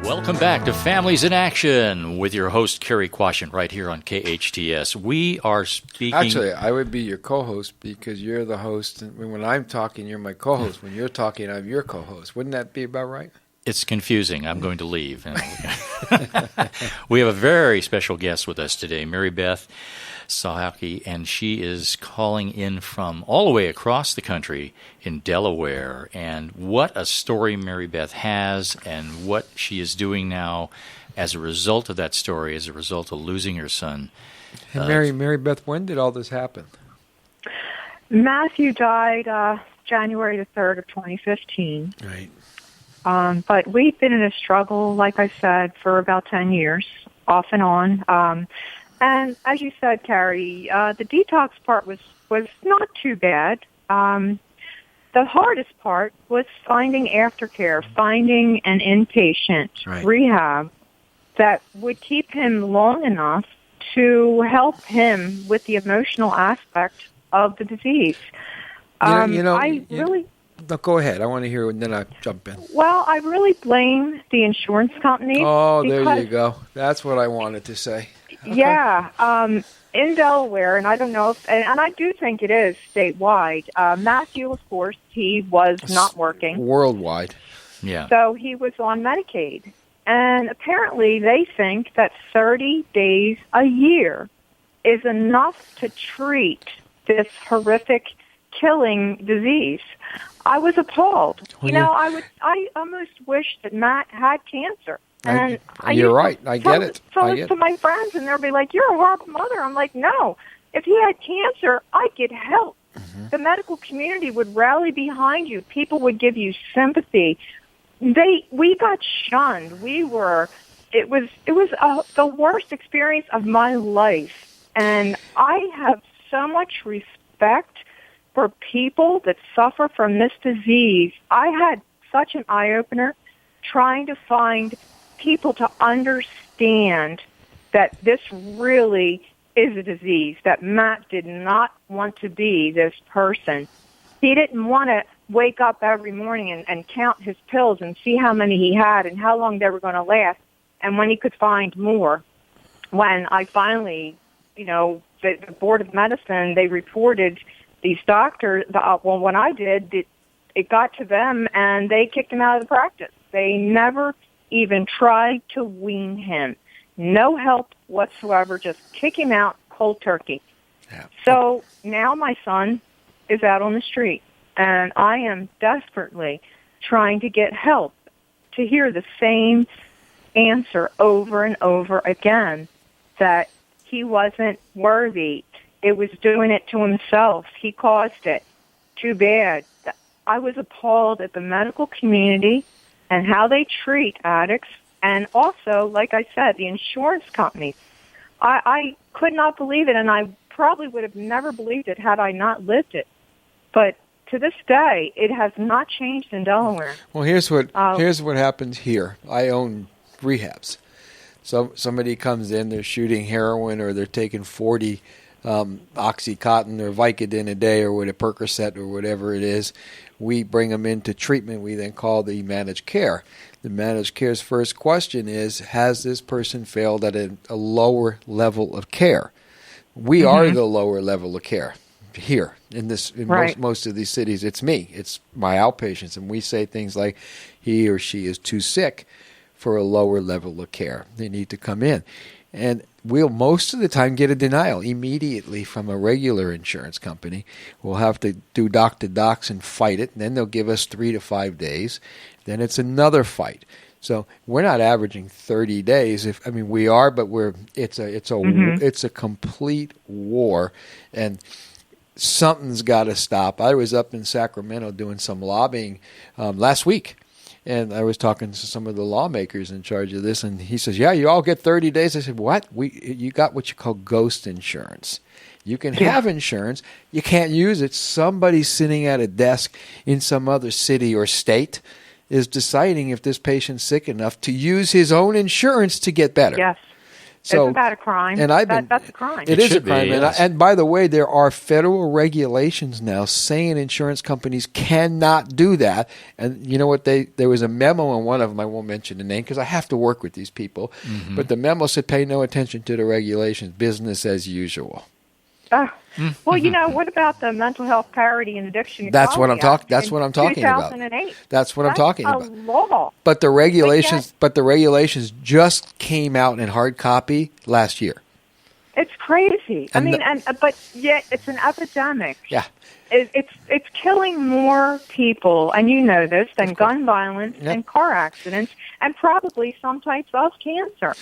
Welcome back to Families in Action with your host, Cary Quashen, right here on KHTS. We are speaking... Actually, I would be your co-host because you're the host. And when I'm talking, you're my co-host. When you're talking, I'm your co-host. Wouldn't that be about right? It's confusing. I'm going to leave. We have a very special guest with us today, MaryBeth Cichocki, and she is calling in from all the way across the country in Delaware. And what a story MaryBeth has and what she is doing now as a result of that story, as a result of losing her son. And MaryBeth, when did all this happen? Matthew died January the 3rd of 2015. Right. But we've been in a struggle, like I said, for about 10 years, off and on. And as you said, Cary, the detox part was not too bad. The hardest part was finding aftercare, finding an inpatient rehab that would keep him long enough to help him with the emotional aspect of the disease. No, go ahead. I want to hear it, and then I'll jump in. Well, I really blame the insurance company. Oh, there you go. That's what I wanted to say. Okay. Yeah. In Delaware, and I don't know if, and I do think it is statewide, Matthew, of course, he was not working. Worldwide. Yeah. So he was on Medicaid. And apparently they think that 30 days a year is enough to treat this horrific killing disease. I was appalled. I almost wish that Matt had cancer. And you're right. I get it. Tell this to my friends, and they'll be like, "You're a horrible mother." I'm like, "No. If he had cancer, I'd get help. Mm-hmm. The medical community would rally behind you. People would give you sympathy. We got shunned. It was the worst experience of my life, and I have so much respect for people that suffer from this disease. I had such an eye-opener trying to find people to understand that this really is a disease, that Matt did not want to be this person. He didn't want to wake up every morning and count his pills and see how many he had and how long they were going to last and when he could find more. When I finally, the Board of Medicine, they reported these doctors, when I did, it got to them and they kicked him out of the practice. They never even tried to wean him. No help whatsoever, just kick him out cold turkey. Yeah. So now my son is out on the street, and I am desperately trying to get help to hear the same answer over and over again, that he wasn't worthy. It was doing it to himself. He caused it. Too bad. I was appalled at the medical community and how they treat addicts, and also, like I said, the insurance companies. I could not believe it, and I probably would have never believed it had I not lived it. But to this day, it has not changed in Delaware. Well, here's what happens here. I own rehabs. So somebody comes in, they're shooting heroin, or they're taking 40 Oxycontin or Vicodin a day, or with a Percocet or whatever it is. We bring them into treatment. We then call the managed care. The managed care's first question is, has this person failed at a lower level of care? We are the lower level of care here in most of these cities. It's me. It's my outpatients. And we say things like, he or she is too sick for a lower level of care. They need to come in. And we'll most of the time get a denial immediately from a regular insurance company. We'll have to do doc to docs and fight it. And then they'll give us 3 to 5 days. Then it's another fight. So we're not averaging 30 days. We are, but it's a complete war, and something's got to stop. I was up in Sacramento doing some lobbying last week. And I was talking to some of the lawmakers in charge of this, and he says, "Yeah, you all get 30 days." I said, "What? You got what you call ghost insurance. You can have insurance. You can't use it. Somebody sitting at a desk in some other city or state is deciding if this patient's sick enough to use his own insurance to get better." Yes. So, isn't that a crime? And That's a crime. It is a should be, crime. yes. And by the way, there are federal regulations now saying insurance companies cannot do that. And you know what? There was a memo in one of them. I won't mention the name because I have to work with these people. Mm-hmm. But the memo said pay no attention to the regulations. Business as usual. Well, what about the Mental Health Parity and Addiction That's what I'm Equality Act That's what I'm talking about. 2008. That's what I'm talking about. That's a law. But the regulations just came out in hard copy last year. It's crazy. And but yet it's an epidemic. Yeah. It's killing more people, and you know this, than gun violence and car accidents, and probably some types of cancer.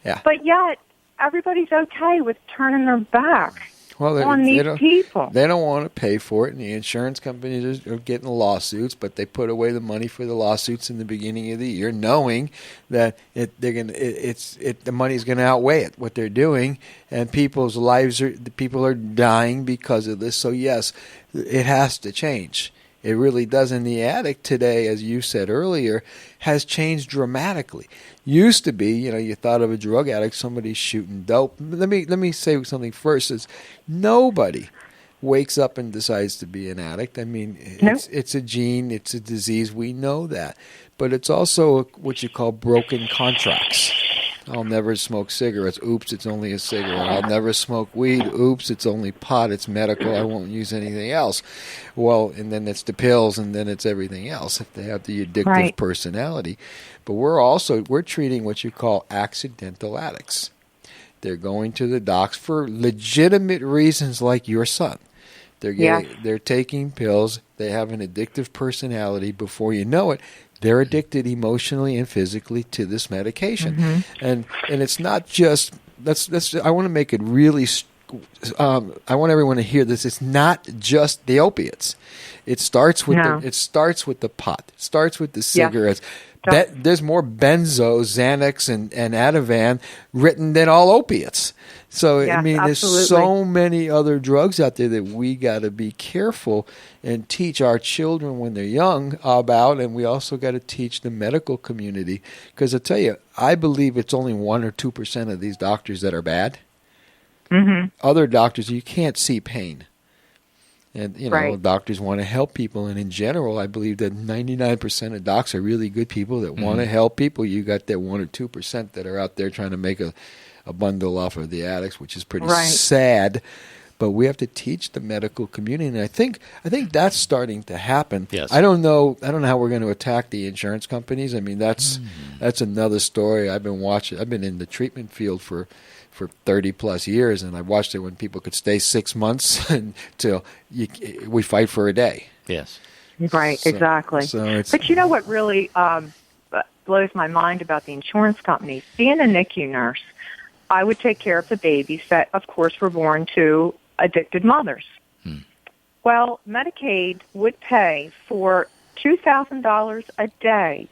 Yeah. But yet everybody's okay with turning their back on these people. They don't want to pay for it, and the insurance companies are getting lawsuits, but they put away the money for the lawsuits in the beginning of the year, knowing that the money's going to outweigh it, what they're doing, and people are dying because of this. So yes, it has to change. It really does. And the addict today, as you said earlier, has changed dramatically. Used to be, you thought of a drug addict, somebody shooting dope. Let me say something first. Is nobody wakes up and decides to be an addict. I mean, it's a gene, it's a disease. We know that. But it's also what you call broken contracts. I'll never smoke cigarettes. Oops, it's only a cigarette. I'll never smoke weed. Oops, it's only pot. It's medical. I won't use anything else. Well, and then it's the pills, and then it's everything else if they have the addictive personality. But we're treating what you call accidental addicts. They're going to the docs for legitimate reasons, like your son. They're taking pills. They have an addictive personality. Before you know it, they're addicted emotionally and physically to this medication. Mm-hmm. And it's not just I want to make it really I want everyone to hear this. It's not just the opiates. It starts with the pot. It starts with the cigarettes. There's more benzo, Xanax, and Ativan written than all opiates. So, there's so many other drugs out there that we got to be careful and teach our children when they're young about, and we also got to teach the medical community. Because I tell you, I believe it's only 1 or 2% of these doctors that are bad. Mm-hmm. Other doctors, you can't see pain. And, doctors want to help people. And in general, I believe that 99% of docs are really good people that want to help people. You got that 1 or 2% that are out there trying to make a bundle off of the addicts, which is pretty sad. But we have to teach the medical community, and I think that's starting to happen. Yes. I don't know how we're going to attack the insurance companies. I mean, that's another story. I've been watching. I've been in the treatment field for 30 plus years, and I watched it when people could stay 6 months until we fight for a day. Yes. Right. Exactly. But you know what really blows my mind about the insurance companies? Being a NICU nurse, I would take care of the babies that, of course, were born to addicted mothers. Well, Medicaid would pay for $2,000 a day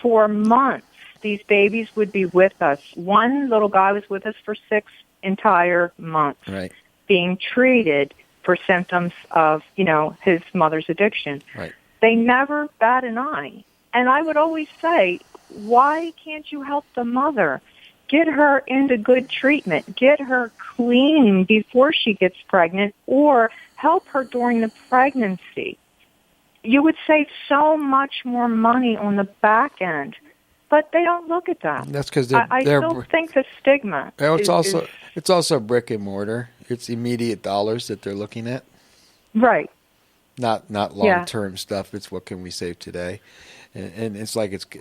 for months. These babies would be with us. One little guy was with us for 6 entire months, being treated for symptoms of, his mother's addiction. Right. They never bat an eye. And I would always say, why can't you help the mother? Get her into good treatment. Get her clean before she gets pregnant, or help her during the pregnancy. You would save so much more money on the back end, but they don't look at that. That's because I still think the stigma. It's also brick and mortar. It's immediate dollars that they're looking at. Right. Not long-term stuff. It's what can we save today. And it's like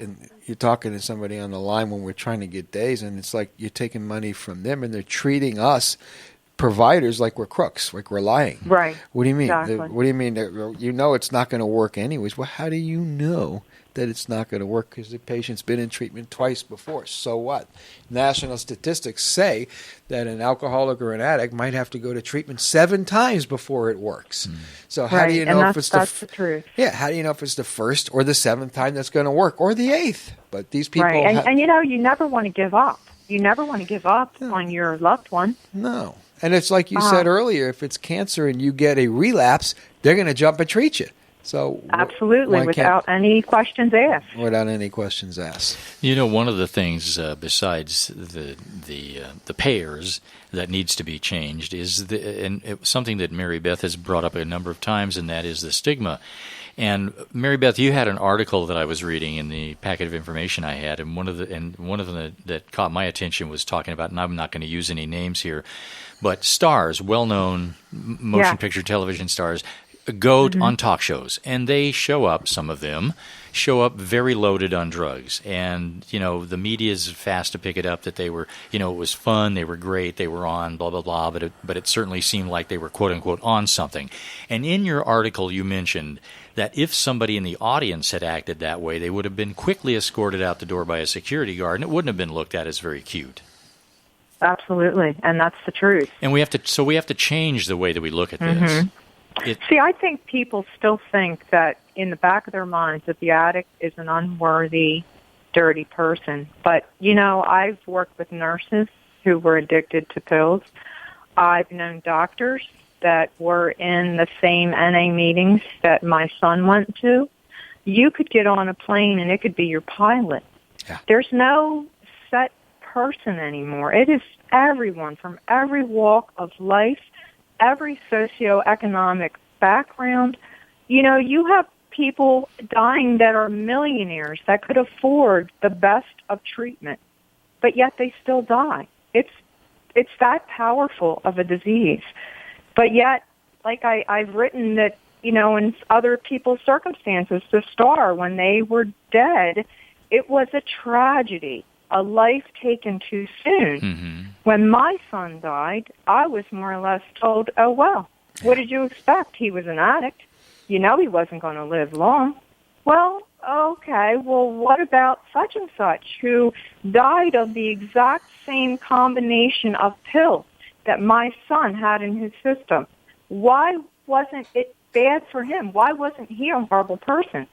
you're talking to somebody on the line when we're trying to get days, and it's like you're taking money from them, and they're treating us providers like we're crooks, like we're lying. Right. What do you mean? Exactly. What do you mean? It's not going to work anyways. Well, how do you know that it's not going to work? Because the patient's been in treatment twice before. So what? National statistics say that an alcoholic or an addict might have to go to treatment 7 times before it works. So how do you know if it's that's the truth? Yeah, how do you know if it's the 1st or the 7th time that's going to work, or the 8th? But these people, and you never want to give up. You never want to give up on your loved one. No, and it's like you said earlier. If it's cancer and you get a relapse, they're going to jump and treat you So Absolutely, without any questions asked. Without any questions asked. You know, one of the things besides the payers that needs to be changed is something that MaryBeth has brought up a number of times, and that is the stigma. And MaryBeth, you had an article that I was reading in the packet of information I had, and one of them that caught my attention was talking about, and I'm not going to use any names here, but stars, well-known motion picture television stars, go on talk shows, and they show up, some of them show up very loaded on drugs. And, you know, the media is fast to pick it up that they were, you know, it was fun, they were great, they were on, blah, blah, blah, but it certainly seemed like they were, quote-unquote, on something. And in your article, you mentioned that if somebody in the audience had acted that way, they would have been quickly escorted out the door by a security guard, and it wouldn't have been looked at as very cute. Absolutely, and that's the truth. And we have to change the way that we look at this. See, I think people still think that in the back of their minds that the addict is an unworthy, dirty person. But, you know, I've worked with nurses who were addicted to pills. I've known doctors that were in the same NA meetings that my son went to. You could get on a plane and it could be your pilot. Yeah. There's no set person anymore. It is everyone from every walk of life, every socioeconomic background. You know, you have people dying that are millionaires that could afford the best of treatment, but yet they still die. It's that powerful of a disease. But yet, like I've written that, you know, in other people's circumstances, the star, when they were dead, it was a tragedy, a life taken too soon. Mm-hmm. When my son died, I was more or less told, oh, well, what did you expect? He was an addict. You know he wasn't going to live long. Well, okay, well, what about such and such who died of the exact same combination of pills that my son had in his system? Why wasn't it bad for him? Why wasn't he a horrible person?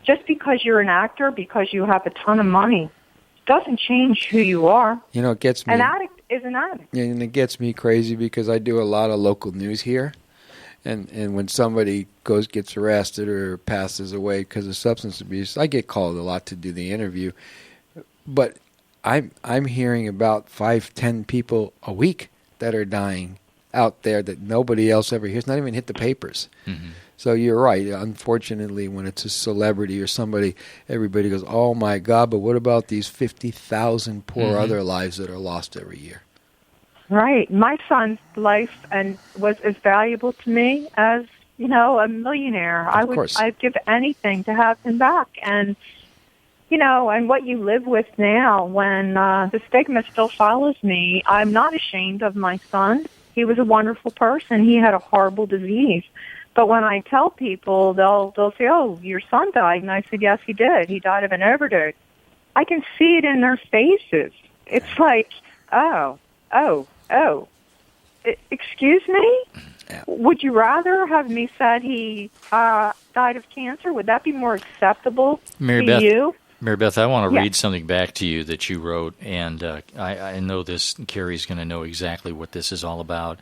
Just because you're an actor, because you have a ton of money, doesn't change who you are. You know, it gets me. An addict is an addict. Yeah, and it gets me crazy because I do a lot of local news here. And when somebody gets arrested or passes away because of substance abuse, I get called a lot to do the interview. But I'm hearing about 5-10 people a week that are dying out there that nobody else ever hears, not even hit the papers. Mm-hmm. So you're right. Unfortunately, when it's a celebrity or somebody, everybody goes, oh, my God, but what about these 50,000 poor other lives that are lost every year? Right. My son's life was as valuable to me as, you know, a millionaire. I'd give anything to have him back. And, you know, and what you live with now, when the stigma still follows me, I'm not ashamed of my son. He was a wonderful person. He had a horrible disease. But when I tell people, they'll say, oh, your son died. And I said, yes, he did. He died of an overdose. I can see it in their faces. It's like, oh. Excuse me? Yeah. Would you rather have me said he died of cancer? Would that be more acceptable to you? MaryBeth, I want to read something back to you that you wrote, and I know Cary's going to know exactly what this is all about.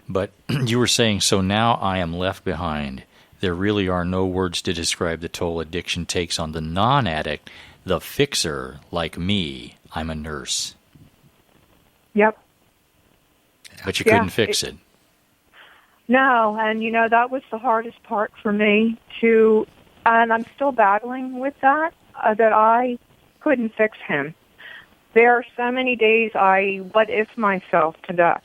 But you were saying, so now I am left behind. There really are no words to describe the toll addiction takes on the non-addict, the fixer like me. I'm a nurse. Yep. But you couldn't fix it. No, and, you know, that was the hardest part for me, and I'm still battling with that I couldn't fix him. There are so many days I what-if myself to death.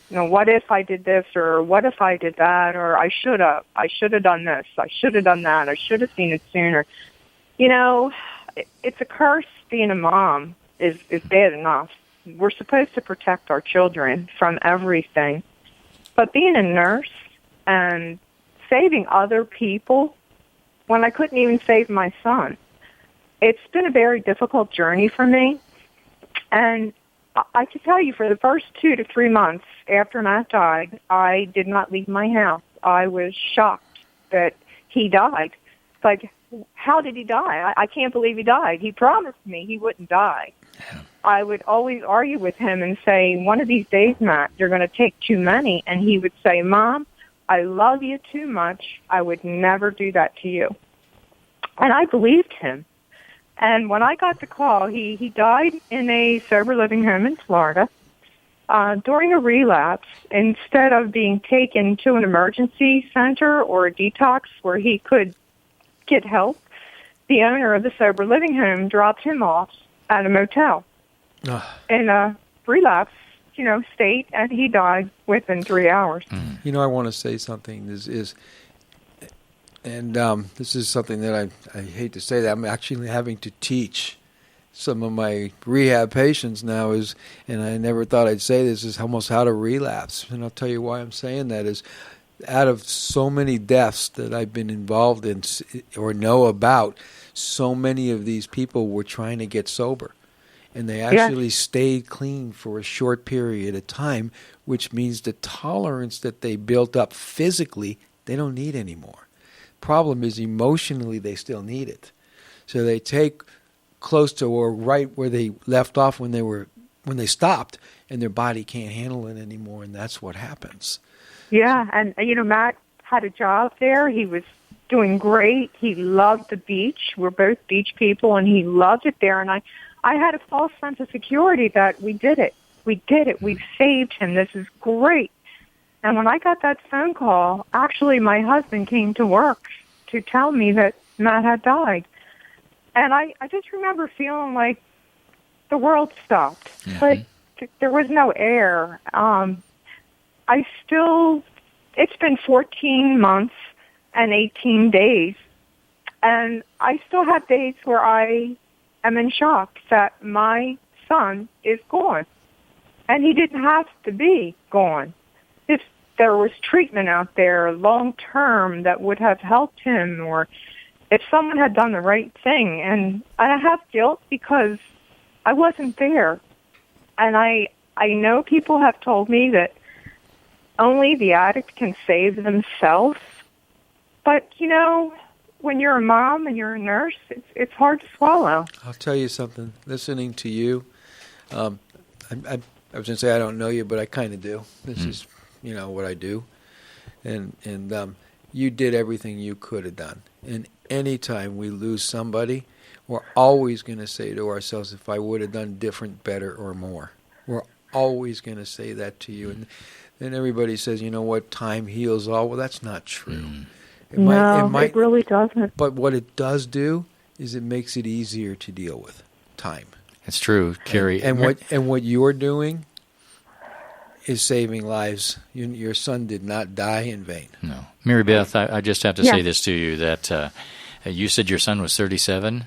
You know, what if I did this, or what if I did that, or I should have done this, I should have done that, I should have seen it sooner. You know, it's a curse being a mom is bad enough. We're supposed to protect our children from everything. But being a nurse and saving other people when I couldn't even save my son, it's been a very difficult journey for me. And I can tell you, for the first 2 to 3 months after Matt died, I did not leave my house. I was shocked that he died. It's like, how did he die? I can't believe he died. He promised me he wouldn't die. Yeah. I would always argue with him and say, one of these days, Matt, you're going to take too many. And he would say, Mom, I love you too much. I would never do that to you. And I believed him. And when I got the call, he died in a sober living home in Florida. During a relapse, instead of being taken to an emergency center or a detox where he could get help, the owner of the sober living home dropped him off at a motel in a relapse, state, and he died within 3 hours. I want to say something. This is something that I hate to say that I'm actually having to teach some of my rehab patients now and I never thought I'd say this, is almost how to relapse. And I'll tell you why I'm saying that is, out of so many deaths that I've been involved in or know about, so many of these people were trying to get sober. And they actually stayed clean for a short period of time, which means the tolerance that they built up physically, they don't need anymore. Problem is, emotionally, they still need it. So they take close to or right where they left off when they stopped, and their body can't handle it anymore, and that's what happens. Yeah, and Matt had a job there. He was doing great. He loved the beach. We're both beach people, and he loved it there. And I had a false sense of security that we did it. We did it. We've saved him. This is great. And when I got that phone call, actually my husband came to work to tell me that Matt had died. And I just remember feeling like the world stopped. But there was no air. It's been 14 months and 18 days. And I still have days where I am in shock that my son is gone. And he didn't have to be gone. If there was treatment out there long-term that would have helped him, or if someone had done the right thing. And I have guilt because I wasn't there. And I know people have told me that only the addict can save themselves. But, when you're a mom and you're a nurse, it's hard to swallow. I'll tell you something. Listening to you, I was going to say I don't know you, but I kind of do. This is, what I do. And you did everything you could have done. And anytime we lose somebody, we're always going to say to ourselves, if I would have done different, better, or more. We're always going to say that to you. And then everybody says, time heals all. Well, that's not true. It really doesn't. But what it does do is it makes it easier to deal with. Time. It's true, Cary. And what you're doing is saving lives. Your son did not die in vain. No. MaryBeth, I just have to say this to you, that you said your son was 37?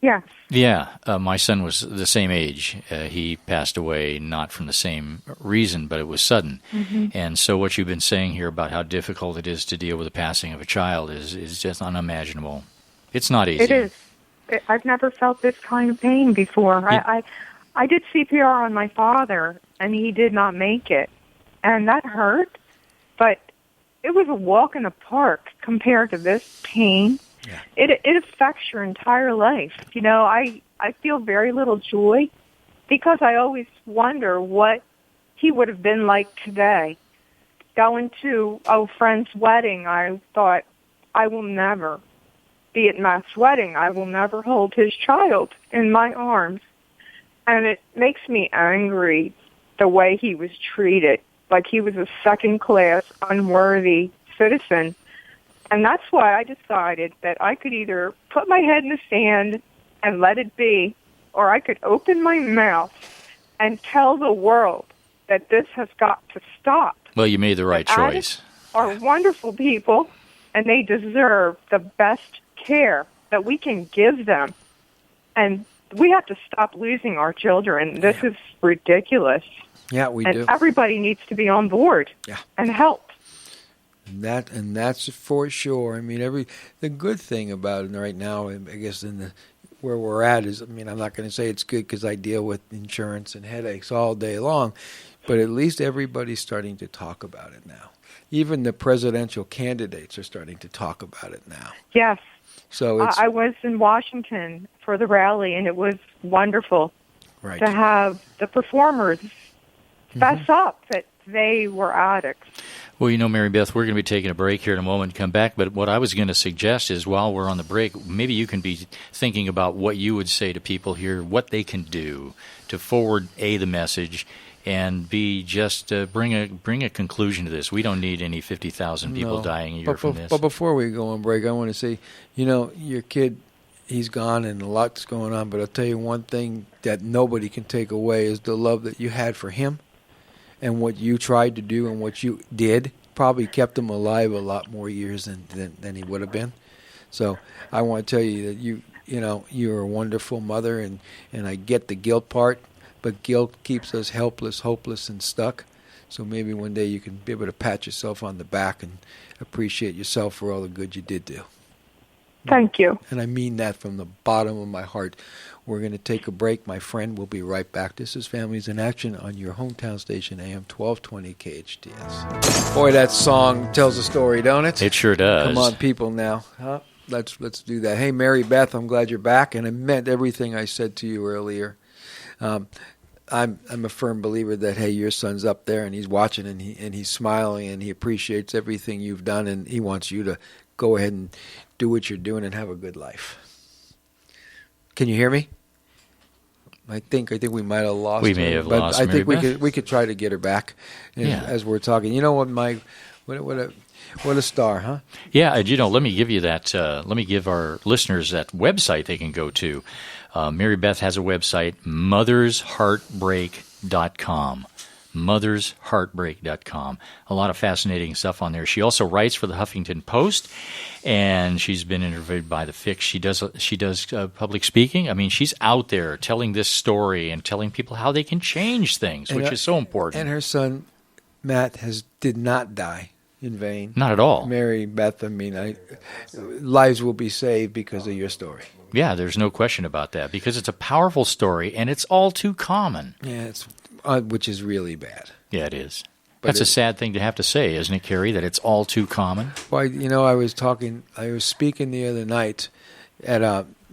Yes. Yeah. My son was the same age. He passed away not from the same reason, but it was sudden. And so what you've been saying here about how difficult it is to deal with the passing of a child is just unimaginable. It's not easy. It is. I've never felt this kind of pain before. I did CPR on my father, and he did not make it. And that hurt, but it was a walk in the park compared to this pain. Yeah. It affects your entire life. I feel very little joy because I always wonder what he would have been like today. Going to a friend's wedding, I thought, I will never be at Matt's wedding. I will never hold his child in my arms. And it makes me angry the way he was treated, like he was a second-class, unworthy citizen. And that's why I decided that I could either put my head in the sand and let it be, or I could open my mouth and tell the world that this has got to stop. Well, you made the right choice. Are wonderful people, and they deserve the best care that we can give them. And we have to stop losing our children. This is ridiculous. Yeah, we do. And everybody needs to be on board and help. And that's for sure. I mean, the good thing about it right now, I guess, where we're at is, I'm not going to say it's good because I deal with insurance and headaches all day long, but at least everybody's starting to talk about it now. Even the presidential candidates are starting to talk about it now. Yes. So I was in Washington for the rally, and it was wonderful to have the performers fess up that they were addicts. Well, MaryBeth, we're going to be taking a break here in a moment and come back. But what I was going to suggest is while we're on the break, maybe you can be thinking about what you would say to people here, what they can do to forward, A, the message, and B, just bring a conclusion to this. We don't need any 50,000 people dying a year from this. But before we go on break, I want to say, your kid, he's gone and a lot's going on, but I'll tell you one thing that nobody can take away is the love that you had for him. And what you tried to do and what you did probably kept him alive a lot more years than he would have been. So I want to tell you that you're a wonderful mother, and I get the guilt part, but guilt keeps us helpless, hopeless, and stuck. So maybe one day you can be able to pat yourself on the back and appreciate yourself for all the good you did do. Thank you. And I mean that from the bottom of my heart. We're going to take a break, my friend. We'll be right back. This is Families in Action on your hometown station, AM 1220 KHTS. Boy, that song tells a story, don't it? It sure does. Come on, people, now. Huh? Let's do that. Hey, MaryBeth, I'm glad you're back, and I meant everything I said to you earlier. I'm a firm believer that, hey, your son's up there, and he's watching, and he's smiling, and he appreciates everything you've done, and he wants you to go ahead and do what you're doing and have a good life. Can you hear me? I think we might have lost her. We may have lost I think MaryBeth. we could try to get her back as we're talking. You know what, Mike? What a star, huh? Yeah, and let me give you that. Let me give our listeners that website they can go to. MaryBeth has a website, mothersheartbreak.com. mothersheartbreak.com. A lot of fascinating stuff on there. She also writes for the Huffington Post, and she's been interviewed by the Fix. She does public speaking. I mean, she's out there telling this story and telling people how they can change things, which is so important. And her son, Matt, did not die in vain. Not at all. MaryBeth, lives will be saved because of your story. Yeah, there's no question about that, because it's a powerful story, and it's all too common. Yeah, which is really bad. Yeah, it is. That's a sad thing to have to say, isn't it, Cary, that it's all too common? Well, I was speaking the other night at,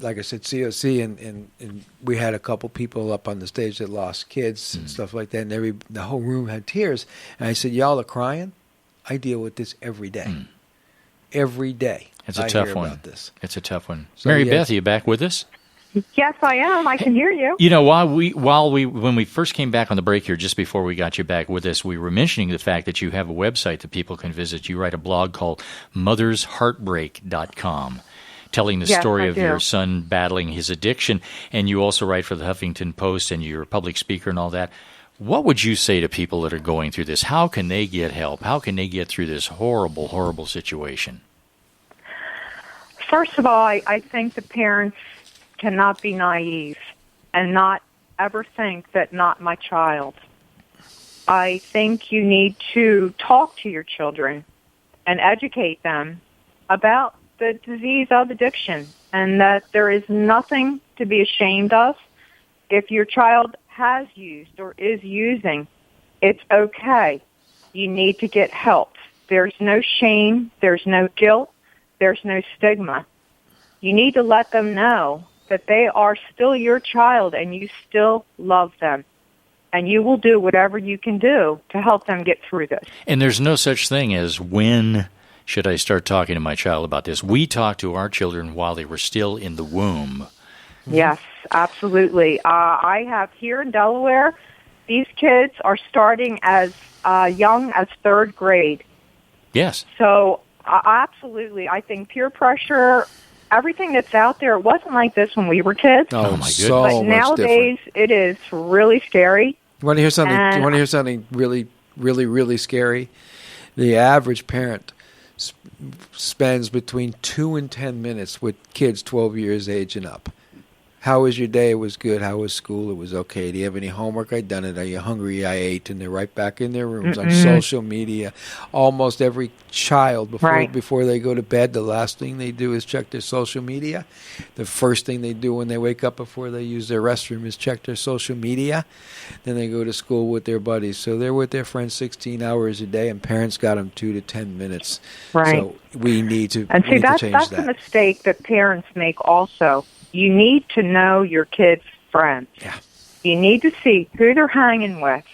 like I said, COC, and we had a couple people up on the stage that lost kids and stuff like that, and the whole room had tears. And I said, y'all are crying? I deal with this every day. Every day. It's a tough one. About this. It's a tough one. So, MaryBeth, are you back with us? Yes, I am. I can hear you. When we first came back on the break here, just before we got you back with us, we were mentioning the fact that you have a website that people can visit. You write a blog called mothersheartbreak.com, telling the story of your son battling his addiction, and you also write for the Huffington Post, and you're a public speaker and all that. What would you say to people that are going through this? How can they get help? How can they get through this horrible, horrible situation? First of all, I think the parents cannot be naive and not ever think that not my child. I think you need to talk to your children and educate them about the disease of addiction, and that there is nothing to be ashamed of. If your child has used or is using, it's okay. You need to get help. There's no shame. There's no guilt. There's no stigma. You need to let them know that they are still your child and you still love them. And you will do whatever you can do to help them get through this. And there's no such thing as when should I start talking to my child about this. We talk to our children while they were still in the womb. Yes, absolutely. I have here in Delaware, these kids are starting as young as third grade. Yes. So absolutely, I think peer pressure, everything that's out there, it wasn't like this when we were kids. Oh my goodness! But nowadays, it is really scary. You want to hear something? You want to hear something really, really, really scary? The average parent spends between 2 and 10 minutes with kids 12 years age and up. How was your day? It was good. How was school? It was okay. Do you have any homework? I done it. Are you hungry? I ate. And they're right back in their rooms on social media. Almost every child, before they go to bed, the last thing they do is check their social media. The first thing they do when they wake up before they use their restroom is check their social media. Then they go to school with their buddies. So they're with their friends 16 hours a day, and parents got them 2 to 10 minutes. Right. So we need to, and see, that's a mistake that parents make also. You need to know your kids' friends. Yeah. You need to see who they're hanging with,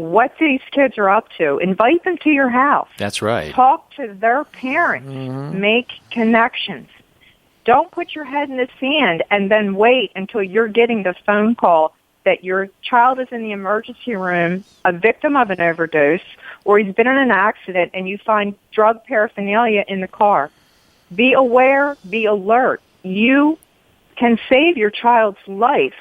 what these kids are up to. Invite them to your house. That's right. Talk to their parents. Make connections. Don't put your head in the sand and then wait until you're getting the phone call that your child is in the emergency room, a victim of an overdose, or he's been in an accident and you find drug paraphernalia in the car. Be aware, be alert. You can save your child's life,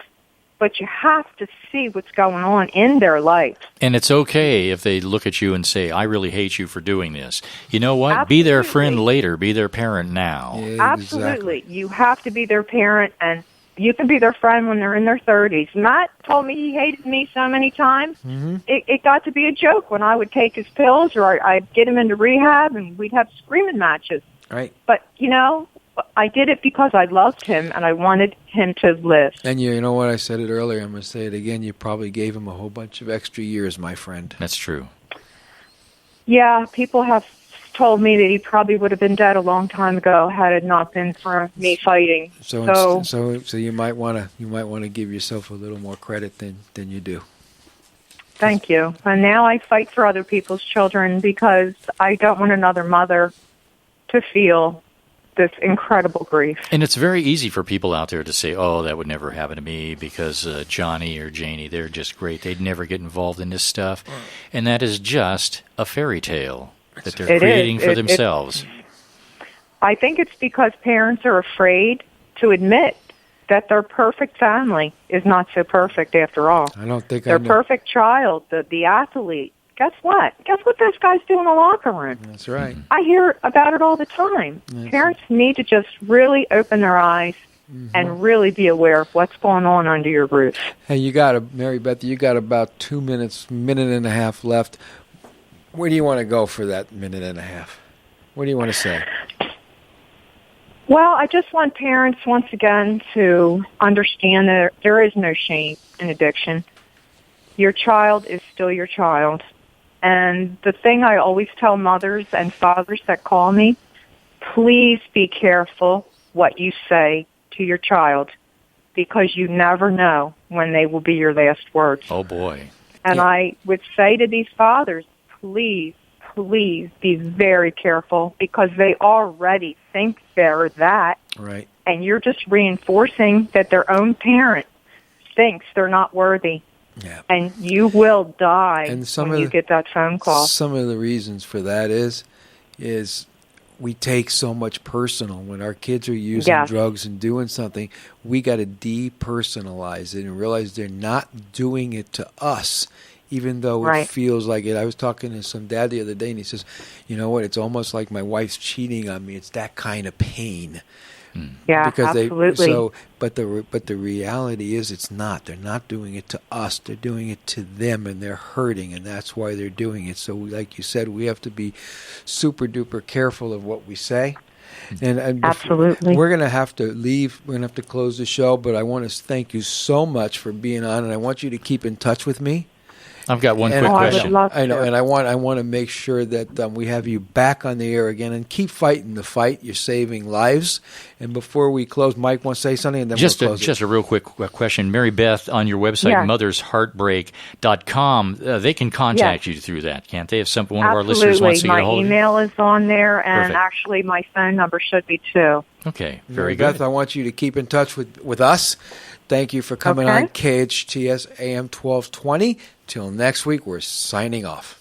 but you have to see what's going on in their life. And it's okay if they look at you and say, I really hate you for doing this. You know what? Absolutely. Be their friend later. Be their parent now. Yeah, Absolutely. You have to be their parent, and you can be their friend when they're in their 30s. Matt told me he hated me so many times. It got to be a joke when I would take his pills or I'd get him into rehab, and we'd have screaming matches. Right. But, I did it because I loved him and I wanted him to live. And you know what? I said it earlier. I'm going to say it again. You probably gave him a whole bunch of extra years, my friend. That's true. Yeah, people have told me that he probably would have been dead a long time ago had it not been for me fighting. So you might want to give yourself a little more credit than you do. Thank you. And now I fight for other people's children because I don't want another mother to feel this incredible grief. And it's very easy for people out there to say, oh, that would never happen to me because Johnny or Janie, they're just great. They'd never get involved in this stuff. And that is just a fairy tale that they're creating for themselves. I think it's because parents are afraid to admit that their perfect family is not so perfect after all. I don't think their perfect child, the athlete. Guess what? Guess what those guys do in the locker room? That's right. I hear about it all the time. Parents need to just really open their eyes and really be aware of what's going on under your roof. Hey, MaryBeth, you got about 2 minutes, minute and a half left. Where do you want to go for that minute and a half? What do you want to say? Well, I just want parents, once again, to understand that there is no shame in addiction. Your child is still your child. And the thing I always tell mothers and fathers that call me, please be careful what you say to your child because you never know when they will be your last words. Oh, boy. And I would say to these fathers, please be very careful because they already think they're that. Right. And you're just reinforcing that their own parent thinks they're not worthy. Yeah. And you will die when you get that phone call. Some of the reasons for that is we take so much personal. When our kids are using drugs and doing something, we got to depersonalize it and realize they're not doing it to us, even though it feels like it. I was talking to some dad the other day, and he says, you know what, it's almost like my wife's cheating on me. It's that kind of pain. Yeah, because absolutely. But the reality is it's not. They're not doing it to us. They're doing it to them, and they're hurting, and that's why they're doing it. So, like you said, we have to be super duper careful of what we say. And absolutely, we're going to have to leave. We're going to have to close the show. But I want to thank you so much for being on, and I want you to keep in touch with me. I've got one quick question. I know, and I want to make sure that we have you back on the air again, and keep fighting the fight. You're saving lives. And before we close, Mike wants to say something, and then we'll close just a real quick question. MaryBeth, on your website, mothersheartbreak.com, they can contact you through that, can't they? If one of our listeners wants to get a hold of you. My email is on there, and actually my phone number should be too. Okay, very good. MaryBeth, I want you to keep in touch with us. Thank you for coming on KHTS AM 1220. Till next week, we're signing off.